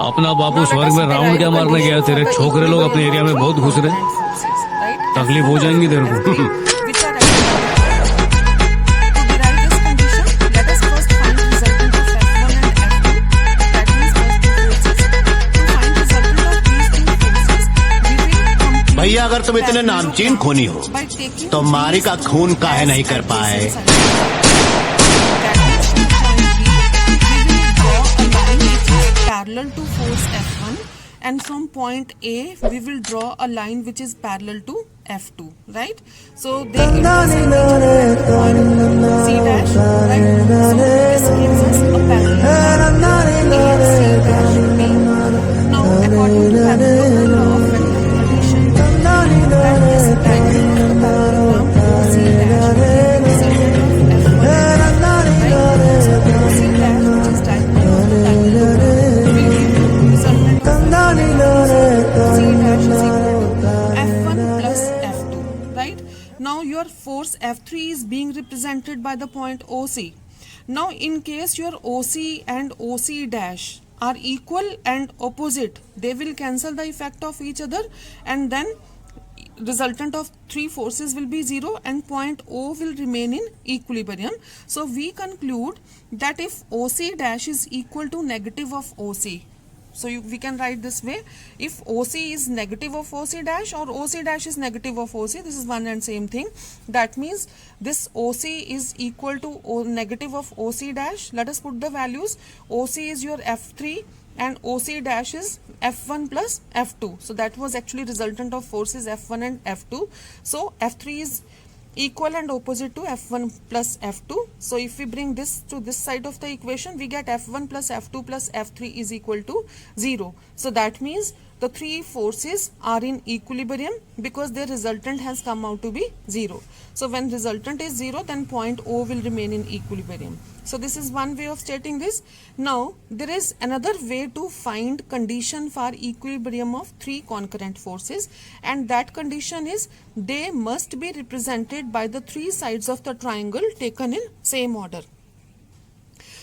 अपना बापू Now let स्वर्ग us में राउंड derive क्या मारने condition गया? for तेरे the छोकरे लोग अपने equilibrium एरिया of में three बहुत घुस रहे, concurrent forces, right? तकलीफ हो F1 जाएंगी plus तेरे को। F3, which are acting at the to derive this condition, let us first find resultant of F1 and F2. That means first two forces. To find resultant of these two forces, we will compute भैया अगर तुम इतने नामचीन parallelogram खूनी हो by taking तो मारी these का two खून काहे as नहीं कर पाए? adjacent sides. That means from point B, we will draw a line which is parallel to force F1, and from point A, we will draw a line which is parallel to F2, right? So they intersect each other at point C dash, right? So this gives us a parallelogram A, C dash, B. Now, according to parallelogram law of vector addition, that this diagonal of the parallelogram OC dash will be resultant of F1 and F2, right? So OC dash, which is diagonal of the parallelogram, will give resultant of F1 and F2. So C dash is equal to F1 plus F2, right? Now your force F3 is being represented by the point OC. Now in case your OC and OC dash are equal and opposite, they will cancel the effect of each other, and then resultant of three forces will be 0 and point O will remain in equilibrium. So we conclude that if OC dash is equal to negative of OC, so we can write this way: if OC is negative of OC dash or OC dash is negative of OC, this is one and same thing. That means this OC is equal to negative of OC dash. Let us put the values. OC is your F3 and OC dash is F1 plus F2. So that was actually resultant of forces F1 and F2. So F3 is equal and opposite to F1 plus F2. So if we bring this to this side of the equation, we get F1 plus F2 plus F3 is equal to 0. So that means the three forces are in equilibrium because their resultant has come out to be 0. So when resultant is 0, then point O will remain in equilibrium. So this is one way of stating this. Now there is another way to find condition for equilibrium of three concurrent forces, and that condition is they must be represented by the three sides of the triangle taken in same order.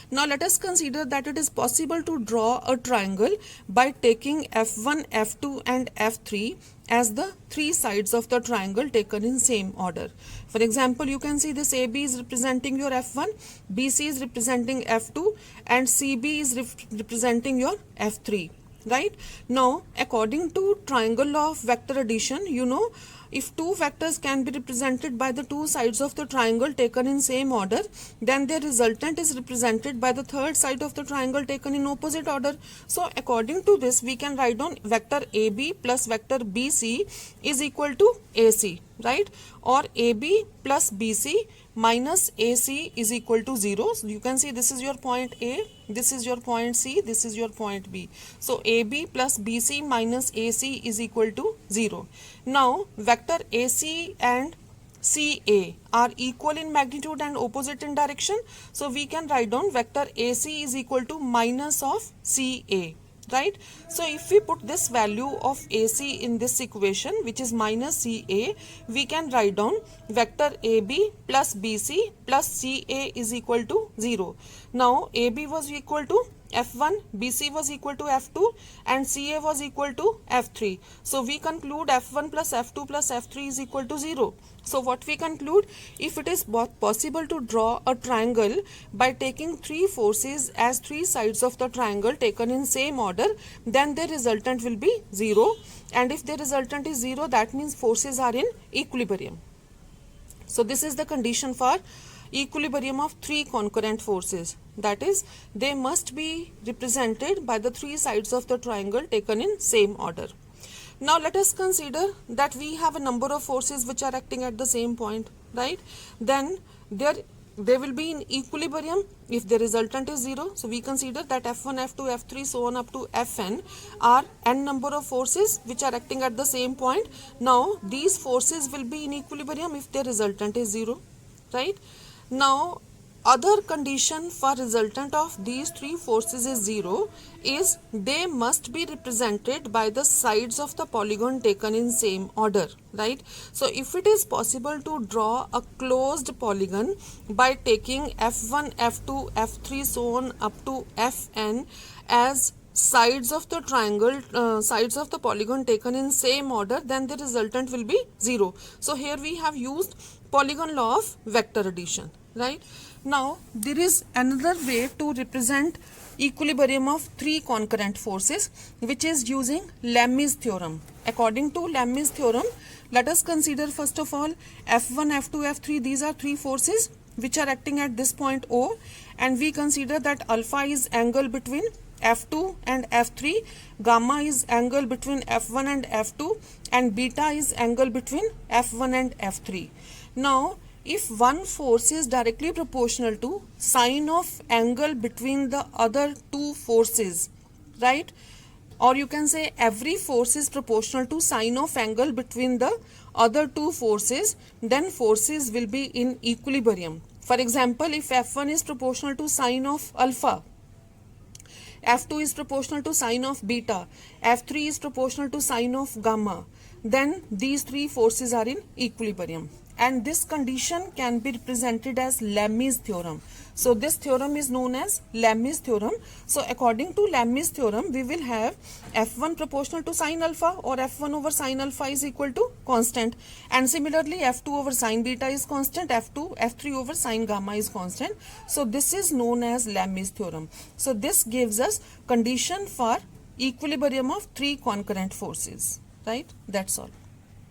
Now let us consider that it is possible to draw a triangle by taking F1, F2 and F3 as the three sides of the triangle taken in same order. For example, you can see this AB is representing your F1, BC is representing F2 and CB is representing your F3, right? Now according to triangle law of vector addition, you know, if two vectors can be represented by the two sides of the triangle taken in same order, then their resultant is represented by the third side of the triangle taken in opposite order. So according to this, we can write down vector AB plus vector BC is equal to AC, right? Or AB plus BC minus AC is equal to 0. So you can see this is your point A, this is your point C, this is your point B. So AB plus BC minus AC is equal to 0. Now vector AC and CA are equal in magnitude and opposite in direction. So we can write down vector AC is equal to minus of CA. Right? So if we put this value of AC in this equation, which is minus CA, we can write down vector AB plus BC plus CA is equal to 0. Now AB was equal to F1, BC was equal to F2 and CA was equal to F3. So we conclude F1 plus F2 plus F3 is equal to 0. So what we conclude, if it is possible to draw a triangle by taking three forces as three sides of the triangle taken in same order, then the resultant will be 0. And if the resultant is 0, that means forces are in equilibrium. So this is the condition for equilibrium of three concurrent forces. That is, they must be represented by the three sides of the triangle taken in same order. Now let us consider that we have a number of forces which are acting at the same point, right? Then they will be in equilibrium if the resultant is 0. So we consider that F1, F2, F3 so on up to Fn are n number of forces which are acting at the same point. Now these forces will be in equilibrium if the resultant is 0, right? Now other condition for resultant of these three forces is 0 is they must be represented by the sides of the polygon taken in same order, right? So if it is possible to draw a closed polygon by taking F1, F2, F3 so on up to Fn as sides of the triangle, sides of the polygon taken in same order, then the resultant will be 0. So here we have used polygon law of vector addition, right? Now there is another way to represent equilibrium of three concurrent forces, which is using Lami's theorem. According to Lami's theorem, let us consider first of all F1, F2, F3. These are three forces which are acting at this point O, and we consider that alpha is angle between F2 and F3, gamma is angle between F1 and F2, and beta is angle between F1 and F3. Now if one force is directly proportional to sine of angle between the other two forces, right? Or you can say every force is proportional to sine of angle between the other two forces, then forces will be in equilibrium. For example, if F1 is proportional to sine of alpha, F2 is proportional to sine of beta, F3 is proportional to sine of gamma, then these three forces are in equilibrium. And this condition can be represented as Lami's theorem. So this theorem is known as Lami's theorem. So according to Lami's theorem, we will have F1 proportional to sine alpha, or F1 over sine alpha is equal to constant. And similarly, F2 over sine beta is constant, F3 over sine gamma is constant. So this is known as Lami's theorem. So this gives us condition for equilibrium of three concurrent forces, right? That's all.